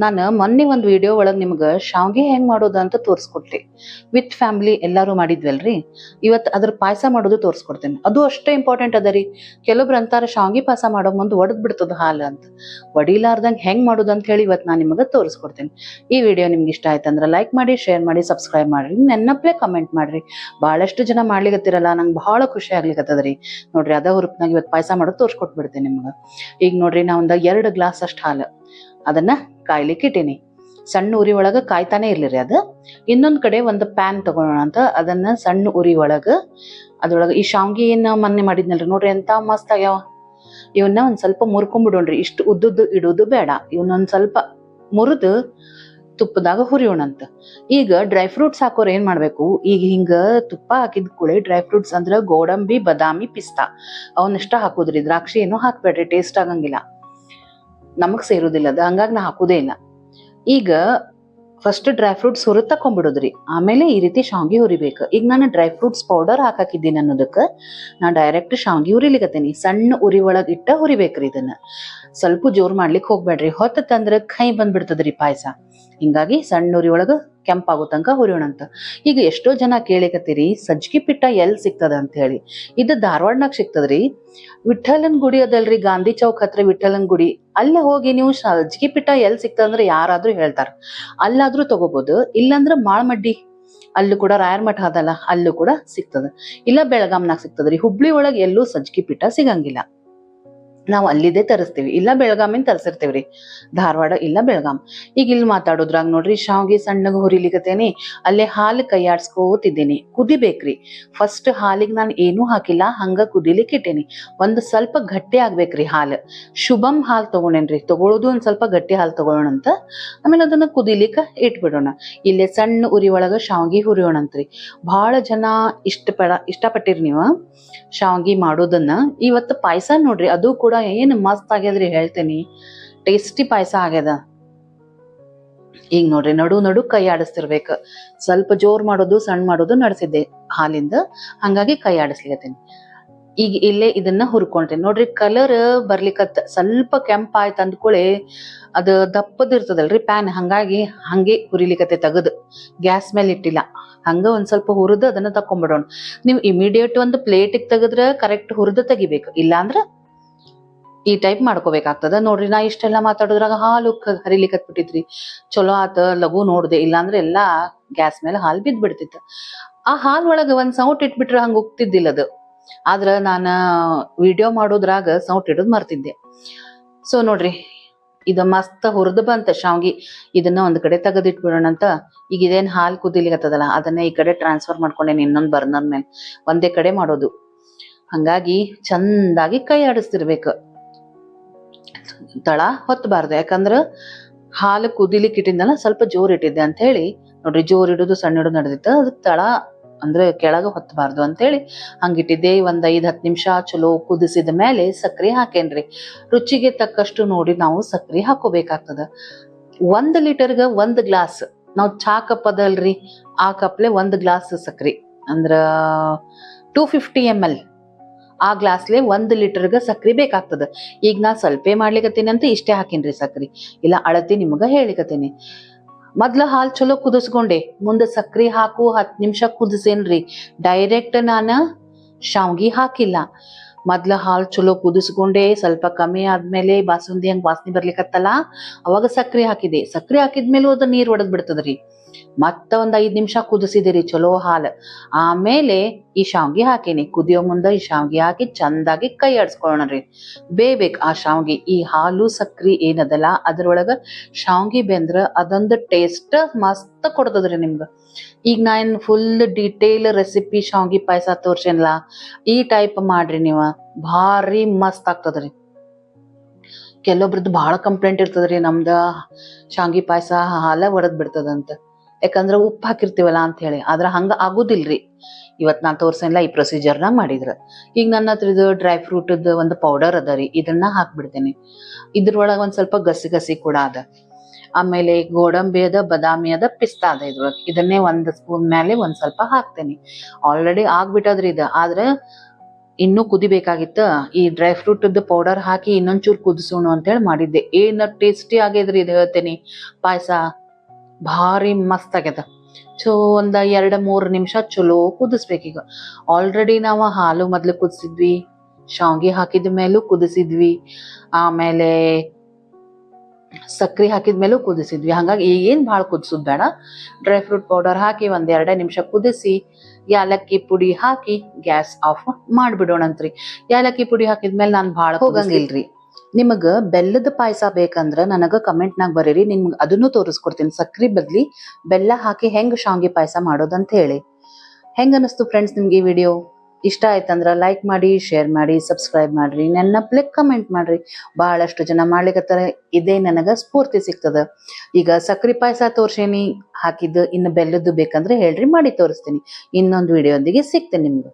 ನಾನು ಮೊನ್ನೆ ಒಂದು ವಿಡಿಯೋ ಒಳಗೆ ನಿಮ್ಗೆ ಶಾವ್ಗೆ ಹೆಂಗ್ ಮಾಡೋದು ಅಂತ ತೋರಿಸ್ಕೊಟ್ರಿ. ವಿತ್ ಫ್ಯಾಮಿಲಿ ಎಲ್ಲರೂ ಮಾಡಿದ್ವಲ್ರಿ. ಇವತ್ತು ಅದ್ರ ಪಾಯಸ ಮಾಡೋದು ತೋರಿಸ್ಕೊಡ್ತೇನೆ. ಅದು ಅಷ್ಟೇ ಇಂಪಾರ್ಟೆಂಟ್ ಅದ ರೀ. ಕೆಲವೊಬ್ರು ಅಂತಾರ ಶಾವ್ಗೆ ಪಾಯಸ ಮಾಡೋ ಮುಂದೆ ಒಡೆದ್ ಬಿಡ್ತದ ಹಾಲು ಅಂತ. ಒಡಿಲಾರ್ದಂಗೆ ಹೆಂಗ್ ಮಾಡೋದು ಅಂತ ಹೇಳಿ ಇವತ್ತು ನಾನು ನಿಮಗೆ ತೋರಿಸ್ಕೊಡ್ತೇನೆ. ಈ ವಿಡಿಯೋ ನಿಮ್ಗೆ ಇಷ್ಟ ಆಯ್ತಂದ್ರೆ ಲೈಕ್ ಮಾಡಿ, ಶೇರ್ ಮಾಡಿ, ಸಬ್ಸ್ಕ್ರೈಬ್ ಮಾಡ್ರಿ, ನೆನ್ನಪ್ಲೆ ಕಮೆಂಟ್ ಮಾಡ್ರಿ. ಬಹಳಷ್ಟು ಜನ ಮಾಡ್ಲಿಕತ್ತಿರಲ್ಲ, ನಂಗೆ ಬಹಳ ಖುಷಿ ಆಗ್ಲಿಕತ್ತದ್ರಿ. ನೋಡ್ರಿ ಅದ ಹುರುಪ್ನಾಗ ಇವತ್ತು ಪಾಯಸ ಮಾಡೋದು ತೋರಿಸ್ಕೊಟ್ಬಿಡ್ತೇನೆ ನಿಮ್ಗೆ. ಈಗ ನೋಡ್ರಿ ನಾ ಒಂದು 2 ಗ್ಲಾಸ್ ಅಷ್ಟು ಹಾಲು ಅದನ್ನ ಕಾಯ್ಲಿಕ್ಕೆ ಇಟ್ಟೀನಿ. ಸಣ್ಣ ಉರಿ ಒಳಗ ಕಾಯ್ತಾನೆ ಇರ್ಲಿರಿ ಅದು. ಇನ್ನೊಂದ್ ಕಡೆ ಒಂದು ಪ್ಯಾನ್ ತಗೊಳ್ಳೋಣ ಅಂತ ಅದನ್ನ ಸಣ್ಣ ಉರಿ ಒಳಗ ಅದ್ರೊಳಗ ಈ ಶಾವ್ಗಿ ಏನ್ ಮೊನ್ನೆ ಮಾಡಿದ್ನಲ್ರಿ, ನೋಡ್ರಿ ಎಂತ ಮಸ್ತ್ ಆಗ್ಯಾವ. ಇವನ್ನ ಒಂದ್ ಸ್ವಲ್ಪ ಮುರ್ಕೊಂಡ್ಬಿಡೋಣ್ರಿ. ಇಷ್ಟು ಉದ್ದುದ್ದು ಇಡೋದು ಬೇಡ. ಇವನ್ನೊಂದ್ ಸ್ವಲ್ಪ ಮುರಿದು ತುಪ್ಪದಾಗ ಹುರಿಯೋಣಂತ. ಈಗ ಡ್ರೈ ಫ್ರೂಟ್ಸ್ ಹಾಕೋರ್ ಏನ್ ಮಾಡ್ಬೇಕು, ಈಗ ಹಿಂಗ ತುಪ್ಪ ಹಾಕಿದ ಕೂಳೆ ಡ್ರೈ ಫ್ರೂಟ್ಸ್ ಅಂದ್ರ ಗೋಡಂಬಿ, ಬಾದಾಮಿ, ಪಿಸ್ತಾ ಅವನ್ನಿಷ್ಟ ಹಾಕುದ್ರಿ. ದ್ರಾಕ್ಷಿ ಏನು ಹಾಕ್ಬೇಡ್ರಿ, ಟೇಸ್ಟ್ ಆಗಂಗಿಲ್ಲ, ನಮಗ್ ಸೇರುದಿಲ್ಲ ಅದು. ಹಂಗಾಗಿ ನಾ ಹಾಕುದೇ ಇಲ್ಲ. ಈಗ ಫಸ್ಟ್ ಡ್ರೈ ಫ್ರೂಟ್ಸ್ ಹುರಿದ್ ತಕೊಂಡ್ಬಿಡುದ್ರಿ. ಆಮೇಲೆ ಈ ರೀತಿ ಶಾವ್ಗಿ ಹುರಿಬೇಕು. ಈಗ ನಾನು ಡ್ರೈ ಫ್ರೂಟ್ಸ್ ಪೌಡರ್ ಹಾಕಿದ್ದೀನಿ ಅನ್ನೋದಕ್ಕ ನಾ ಡೈರೆಕ್ಟ್ ಶಾವ್ಗಿ ಹುರಿಲಿಕತ್ತೀನಿ. ಸಣ್ಣ ಉರಿ ಒಳಗ್ ಇಟ್ಟ ಹುರಿಬೇಕ್ರಿ ಇದನ್ನ. ಸ್ವಲ್ಪ ಜೋರ್ ಮಾಡ್ಲಿಕ್ಕೆ ಹೋಗ್ಬೇಡ್ರಿ, ಹೊತ್ತ ತಂದ್ರ ಕೈ ಬಂದ್ಬಿಡ್ತದ್ರಿ ಪಾಯಸ. ಹಿಂಗಾಗಿ ಸಣ್ಣ ಉರಿ ಒಳಗ ಕೆಂಪಾಗೋ ತನಕ ಹುರಿಯೋಣಂತ. ಈಗ ಎಷ್ಟೋ ಜನ ಕೇಳಿಕತ್ತೀರಿ ಸಜ್ಜಕಿ ಪಿಟ್ಟ ಎಲ್ ಸಿಗ್ತದ ಅಂತ ಹೇಳಿ. ಇದು ಧಾರವಾಡನಾಗ ಸಿಗ್ತದ್ರಿ. ವಿಠಲನ್ ಗುಡಿ ಅದಲ್ರಿ, ಗಾಂಧಿ ಚೌಕ್ ಹತ್ರ ವಿಠಲನ್ ಗುಡಿ, ಅಲ್ಲೇ ಹೋಗಿ ನೀವು ಸಜ್ಜಕಿ ಪಿಟ್ಟ ಎಲ್ ಸಿಗ್ತದಂದ್ರೆ ಯಾರಾದ್ರೂ ಹೇಳ್ತಾರ. ಅಲ್ಲಾದ್ರೂ ತಗೋಬಹುದು, ಇಲ್ಲಾಂದ್ರ ಮಾಳಮಡ್ಡಿ ಅಲ್ಲೂ ಕೂಡ ರಾಯರ್ ಮಠ ಅದಲ್ಲ, ಅಲ್ಲೂ ಕೂಡ ಸಿಗ್ತದ. ಇಲ್ಲ ಬೆಳಗಾಂನಾಗ ಸಿಗ್ತದ್ರಿ. ಹುಬ್ಳಿ ಒಳಗ್ ಎಲ್ಲೂ ಸಜ್ಜಕಿ ಪಿಟ್ಟ ಸಿಗಂಗಿಲ್ಲ. ನಾವು ಅಲ್ಲಿದ್ದೇ ತರಿಸ್ತೀವಿ, ಇಲ್ಲ ಬೆಳಗಾಮಿಂದ ತರಿಸಿರ್ತೀವ್ರಿ. ಧಾರವಾಡ ಇಲ್ಲ ಬೆಳಗಾಂ. ಈಗ ಇಲ್ಲಿ ಮಾತಾಡೋದ್ರಾಗ ನೋಡ್ರಿ ಶಾವ್ಗಿ ಸಣ್ಣಗ ಹುರಿಲಿಕತ್ತೇನಿ. ಅಲ್ಲೇ ಹಾಲು ಕೈಯಾಡ್ಸ್ಕೋತಿದ್ದೀನಿ. ಕುದಿಬೇಕ್ರಿ. ಫಸ್ಟ್ ಹಾಲಿಗೆ ನಾನು ಏನೂ ಹಾಕಿಲ್ಲ, ಹಂಗ ಕುದಿಲಿಕ್ಕೆ ಇಟ್ಟೇನಿ. ಒಂದು ಸ್ವಲ್ಪ ಗಟ್ಟಿ ಆಗ್ಬೇಕ್ರಿ ಹಾಲು. ಶುಭಂ ಹಾಲು ತಗೊಂಡೇನ್ರಿ. ತಗೊಳ್ಳೋದು ಒಂದ್ ಸ್ವಲ್ಪ ಗಟ್ಟಿ ಹಾಲು ತಗೊಳ್ಳೋಣ ಅಂತ. ಆಮೇಲೆ ಅದನ್ನ ಕುದಿಲಿಕ್ಕ ಇಟ್ಬಿಡೋಣ. ಇಲ್ಲೇ ಸಣ್ಣ ಉರಿ ಒಳಗ ಶಾವ್ಗಿ ಹುರಿಯೋಣಂತ್ರಿ. ಬಹಳ ಜನ ಇಷ್ಟಪಟ್ಟಿರಿ ನೀವು ಶಾವ್ಗಿ ಮಾಡೋದನ್ನ. ಇವತ್ತು ಪಾಯಸ ನೋಡ್ರಿ, ಅದು ಕೂಡ ಏನ್ ಮಸ್ತ್ ಆಗ್ಯದ್ರಿ, ಹೇಳ್ತೇನಿ. ಟೇಸ್ಟಿ ಪಾಯಸ ಆಗ್ಯದ. ಈಗ ನೋಡ್ರಿ ನಡು ಕೈ ಆಡಿಸ್ತಿರ್ಬೇಕ. ಸ್ವಲ್ಪ ಜೋರ್ ಮಾಡೋದು ಸಣ್ಣ ಮಾಡೋದು ನಡೆಸಿದ್ದೆ ಹಾಲಿಂದ, ಹಂಗಾಗಿ ಕೈ ಆಡಿಸ್ಲಿಕತ್ತೇನಿ. ಈಗ ಇಲ್ಲೇ ಇದನ್ನ ಹುರ್ಕೊಂತೇನೆ. ನೋಡ್ರಿ ಕಲರ್ ಬರ್ಲಿಕ್ಕತ್ತ ಸ್ವಲ್ಪ ಕೆಂಪ ಆಯ್ತು ಅಂದ್ಕೊಳ್ಳಿ, ಅದು ದಪ್ಪದಿರ್ತದಲ್ರಿ ಪ್ಯಾನ್, ಹಂಗಾಗಿ ಹಂಗೆ ಹುರಿಲಿಕತ್ತೆ. ತೆಗದು ಗ್ಯಾಸ್ ಮೇಲೆ ಇಟ್ಟಿಲ್ಲ, ಹಂಗ ಒಂದ್ ಸ್ವಲ್ಪ ಹುರಿದು ಅದನ್ನ ತಕೊಂಡ್ಬಿಡೋಣ. ನೀವು ಇಮಿಡಿಯೇಟ್ ಒಂದು ಪ್ಲೇಟಿಗೆ ತೆಗದ್ರ ಕರೆಕ್ಟ್ ಹುರಿದು ತೆಗಿಬೇಕು, ಇಲ್ಲಾಂದ್ರ ಈ ಟೈಪ್ ಮಾಡ್ಕೋಬೇಕಾಗ್ತದ. ನೋಡ್ರಿ ನಾ ಇಷ್ಟೆಲ್ಲಾ ಮಾತಾಡೋದ್ರಾಗ ಹಾಲು ಹರಿಲಿಕತ್ಬಿಟ್ಟಿದ್ರಿ. ಚಲೋ ಆತ ಲಘು ನೋಡ್ದೆ, ಇಲ್ಲಾಂದ್ರೆ ಎಲ್ಲಾ ಗ್ಯಾಸ್ ಮೇಲೆ ಹಾಲು ಬಿದ್ದ್ ಬಿಡ್ತಿತ್ತು. ಆ ಹಾಲ್ ಒಳಗ ಒಂದ್ ಸೌಟ್ ಇಟ್ಬಿಟ್ರೆ ಹಂಗ ಉಕ್ತಿದ್ದಿಲ್ಲ ಅದು. ಆದ್ರ ನಾನ ವಿಡಿಯೋ ಮಾಡೋದ್ರಾಗ ಸೌಟ್ ಇಡೋದ್ ಮರ್ತಿದ್ದೆ. ಸೊ ನೋಡ್ರಿ ಇದ ಮಸ್ತ್ ಹುರಿದು ಬಂತ ಶಾವ್ಗಿ. ಇದನ್ನ ಒಂದ್ ಕಡೆ ತೆಗೆದಿಟ್ಬಿಡೋಣ ಅಂತ. ಈಗ ಇದೇನ್ ಹಾಲ್ ಕುದಿಲಿಕತ್ತದಲ್ಲ ಅದನ್ನ ಈ ಕಡೆ ಟ್ರಾನ್ಸ್ಫರ್ ಮಾಡ್ಕೊಂಡೇನಿ ಇನ್ನೊಂದ್ ಬರ್ನರ್ ಮೇಲೆ. ಒಂದೇ ಕಡೆ ಮಾಡೋದು, ಹಂಗಾಗಿ ಚಂದಾಗಿ ಕೈ ಆಡಿಸ್ತಿರ್ಬೇಕು. ತಳ ಹೊತ್ತಬಾರ್ದು, ಯಾಕಂದ್ರ ಹಾಲು ಕುದಿಲಿಕ್ಕೆ ಇಟ್ಟಿದ್ದಲ್ಲ, ಸ್ವಲ್ಪ ಜೋರ್ ಇಟ್ಟಿದ್ದೆ ಅಂತ ಹೇಳಿ. ನೋಡ್ರಿ ಜೋರ್ ಇಡೋದು ಸಣ್ಣ ಇಡೋದು ನಡೆದಿತ್ತ. ಅದು ತಳ ಅಂದ್ರೆ ಕೆಳಗ ಹೊತ್ತಬಾರ್ದು ಅಂತ ಹೇಳಿ ಹಂಗಿಟ್ಟಿದ್ದೆ. ಒಂದ್ 5-10 ನಿಮಿಷ ಚಲೋ ಕುದಿಸಿದ ಮೇಲೆ ಸಕ್ರಿ ಹಾಕೇನ್ರಿ. ರುಚಿಗೆ ತಕ್ಕಷ್ಟು ನೋಡಿ ನಾವು ಸಕ್ರಿ ಹಾಕೋಬೇಕಾಗ್ತದ. 1 ಲೀಟರ್ಗ 1 ಗ್ಲಾಸ್ ನಾವ್ ಚಾ ಕಪ್ ಅದಲ್ರಿ, ಆ ಕಪ್ಲೆ 1 ಗ್ಲಾಸ್ ಸಕ್ರಿ ಅಂದ್ರ 250 ml ಆ ಗ್ಲಾಸ್ಲೆ 1 ಲೀಟರ್ಗ ಸಕ್ರಿ ಬೇಕಾಗ್ತದ. ಈಗ ನಾ ಸ್ವಲ್ಪೇ ಮಾಡ್ಲಿಕತ್ತೀನಿ ಅಂತ ಇಷ್ಟೇ ಹಾಕಿನ್ರಿ ಸಕ್ರಿ, ಇಲ್ಲ ಅಳತಿ ನಿಮಗ ಹೇಳಿಕತ್ತೀನಿ. ಮೊದ್ಲ ಹಾಲ್ ಚಲೋ ಕುದಿಸ್ಕೊಂಡೆ, ಮುಂದೆ ಸಕ್ರಿ ಹಾಕು 10 ನಿಮಿಷ ಕುದಿಸೇನ್ರಿ. ಡೈರೆಕ್ಟ್ ನಾನ ಶಾವ್ಗಿ ಹಾಕಿಲ್ಲ. ಮೊದ್ಲ ಹಾಲ್ ಚಲೋ ಕುದಿಸ್ಕೊಂಡೆ, ಸ್ವಲ್ಪ ಕಮ್ಮಿ ಆದ್ಮೇಲೆ ಬಾಸುಂದಿ ಹಂಗ್ ವಾಸನೆ ಬರ್ಲಿಕತ್ತಲ್ಲ, ಅವಾಗ ಸಕ್ರಿ ಹಾಕಿದೆ. ಸಕ್ರಿ ಹಾಕಿದ್ಮೇಲೂ ಅದ ನೀರ್ ಒಡದ್ ಬಿಡ್ತದ್ರಿ. ಮತ್ತ ಒಂದ್ 5 ನಿಮಿಷ ಕುದಿಸಿದಿರಿ ಚಲೋ ಹಾಲ್. ಆಮೇಲೆ ಈ ಶಾವ್ಗಿ ಹಾಕೇನಿ. ಕುದಿಯೋ ಮುಂದ ಈ ಶಾವ್ಗಿ ಹಾಕಿ ಚಂದಾಗಿ ಕೈ ಆಡ್ಸ್ಕೊಳ್ಳೋಣ್ರಿ. ಬೇಯ್ಬೇಕು ಆ ಶಾವ್ಗಿ. ಈ ಹಾಲು ಸಕ್ರಿ ಏನದಲ್ಲ ಅದ್ರೊಳಗ ಶಾವ್ಗಿ ಬೆಂದ್ರ ಅದೊಂದು ಟೇಸ್ಟ್ ಮಸ್ತ್ ಕೊಡ್ತದ್ರಿ ನಿಮ್ಗ. ಈಗ ನಾ ಏನ್ ಫುಲ್ ಡೀಟೇಲ್ ರೆಸಿಪಿ ಶಾವ್ಗಿ ಪಾಯಸ ತೋರ್ಸೇನಲ್ಲ, ಈ ಟೈಪ್ ಮಾಡ್ರಿ ನೀವ, ಭಾರಿ ಮಸ್ತ್ ಆಗ್ತದ್ರಿ. ಕೆಲವೊಬ್ರದ್ದು ಬಹಳ ಕಂಪ್ಲೇಂಟ್ ಇರ್ತದ್ರಿ, ನಮ್ದ ಶಾವ್ಗಿ ಪಾಯಸ ಹಾಲ ಒಡದ್ ಬಿಡ್ತದಂತ, ಯಾಕಂದ್ರ ಉಪ್ಪು ಹಾಕಿರ್ತೀವಲ್ಲ ಅಂತ ಹೇಳಿ. ಆದ್ರ ಹಂಗ ಆಗುದಿಲ್ರಿ. ಇವತ್ ನಾನ್ ತೋರ್ಸೇನಲ್ಲ ಈ ಪ್ರೊಸೀಜರ್ನ ಮಾಡಿದ್ರ. ಈಗ ನನ್ನ ಹತ್ರ ಇದು ಡ್ರೈ ಫ್ರೂಟ್ ಒಂದು ಪೌಡರ್ ಅದ ರೀ, ಇದನ್ನ ಹಾಕ್ಬಿಡ್ತೇನೆ. ಇದ್ರೊಳಗ ಒಂದ್ ಸ್ವಲ್ಪ ಗಸಿ ಕೂಡ ಅದ. ಆಮೇಲೆ ಗೋಡಂಬಿ ಅದ, ಬಾದಾಮಿ ಅದ, ಪಿಸ್ತಾ ಅದ ಇದ್ರೊಳಗ. ಇದನ್ನೇ 1 ಸ್ಪೂನ್ ಮೇಲೆ ಒಂದ್ ಸ್ವಲ್ಪ ಹಾಕ್ತೇನಿ. ಆಲ್ರೆಡಿ ಆಗ್ಬಿಟ್ಟದ್ರಿ ಇದ. ಆದ್ರ ಇನ್ನೂ ಕುದಿಬೇಕಾಗಿತ್ತ ಈ ಡ್ರೈ ಫ್ರೂಟ್ ಪೌಡರ್ ಹಾಕಿ ಇನ್ನೊಂಚೂರು ಕುದಿಸೋಣ ಅಂತೇಳಿ ಮಾಡಿದ್ದೆ. ಏನ ಟೇಸ್ಟಿ ಆಗೈದ್ರಿ ಇದು ಹೇಳ್ತೇನಿ. ಪಾಯಸ ಭಾರಿ ಮಸ್ತ್ ಆಗ್ಯದ. ಸೊ ಒಂದ 2-3 ನಿಮಿಷ ಚಲೋ ಕುದಿಸ್ಬೇಕೀಗ. ಆಲ್ರೆಡಿ ನಾವು ಹಾಲು ಮೊದ್ಲು ಕುದಿಸಿದ್ವಿ, ಶಾವ್ಗಿ ಹಾಕಿದ ಮೇಲೂ ಕುದಿಸಿದ್ವಿ, ಆಮೇಲೆ ಸಕ್ರಿ ಹಾಕಿದ ಮೇಲೂ ಕುದಿಸಿದ್ವಿ. ಹಂಗಾಗಿ ಏನ್ ಭಾಳ ಕುದಿಸೋದ್ ಬೇಡ. ಡ್ರೈ ಫ್ರೂಟ್ ಪೌಡರ್ ಹಾಕಿ 1-2 ನಿಮಿಷ ಕುದಿಸಿ ಯಾಲಕ್ಕಿ ಪುಡಿ ಹಾಕಿ ಗ್ಯಾಸ್ ಆಫ್ ಮಾಡ್ಬಿಡೋಣಂತ್ರಿ. ಯಾಲಕ್ಕಿ ಪುಡಿ ಹಾಕಿದ್ಮೇಲೆ ನಾನು ಭಾಳ ಹೋಗಂಗಿಲ್ರಿ. ನಿಮಗ ಬೆಲ್ಲದ ಪಾಯಸ ಬೇಕಂದ್ರ ನನಗ ಕಮೆಂಟ್ನಾಗ ಬರೀರಿ, ನಿಮ್ಗೆ ಅದನ್ನು ತೋರಿಸ್ಕೊಡ್ತೀನಿ. ಸಕ್ರಿ ಬದ್ಲಿ ಬೆಲ್ಲ ಹಾಕಿ ಹೆಂಗ್ ಶಾವ್ಗಿ ಪಾಯಸ ಮಾಡೋದಂತ ಹೇಳಿ. ಹೆಂಗ ಅನಿಸ್ತು ಫ್ರೆಂಡ್ಸ್ ನಿಮ್ಗೆ ಈ ವಿಡಿಯೋ? ಇಷ್ಟ ಆಯ್ತಂದ್ರ ಲೈಕ್ ಮಾಡಿ, ಶೇರ್ ಮಾಡಿ, ಸಬ್ಸ್ಕ್ರೈಬ್ ಮಾಡ್ರಿ, ನೆನಪ್ಲೆ ಕಮೆಂಟ್ ಮಾಡ್ರಿ. ಬಹಳಷ್ಟು ಜನ ಮಾಡ್ಲಿಕತ್ತಾರ, ಇದೇ ನನಗ ಸ್ಫೂರ್ತಿ ಸಿಗ್ತದ. ಈಗ ಸಕ್ರಿ ಪಾಯಸ ತೋರ್ಸೇನಿ ಹಾಕಿದ್ದು, ಇನ್ನು ಬೆಲ್ಲದ್ದು ಬೇಕಂದ್ರೆ ಹೇಳ್ರಿ, ಮಾಡಿ ತೋರಿಸ್ತೀನಿ. ಇನ್ನೊಂದು ವಿಡಿಯೋದೊಂದಿಗೆ ಸಿಗ್ತೇನೆ ನಿಮ್ಗೆ.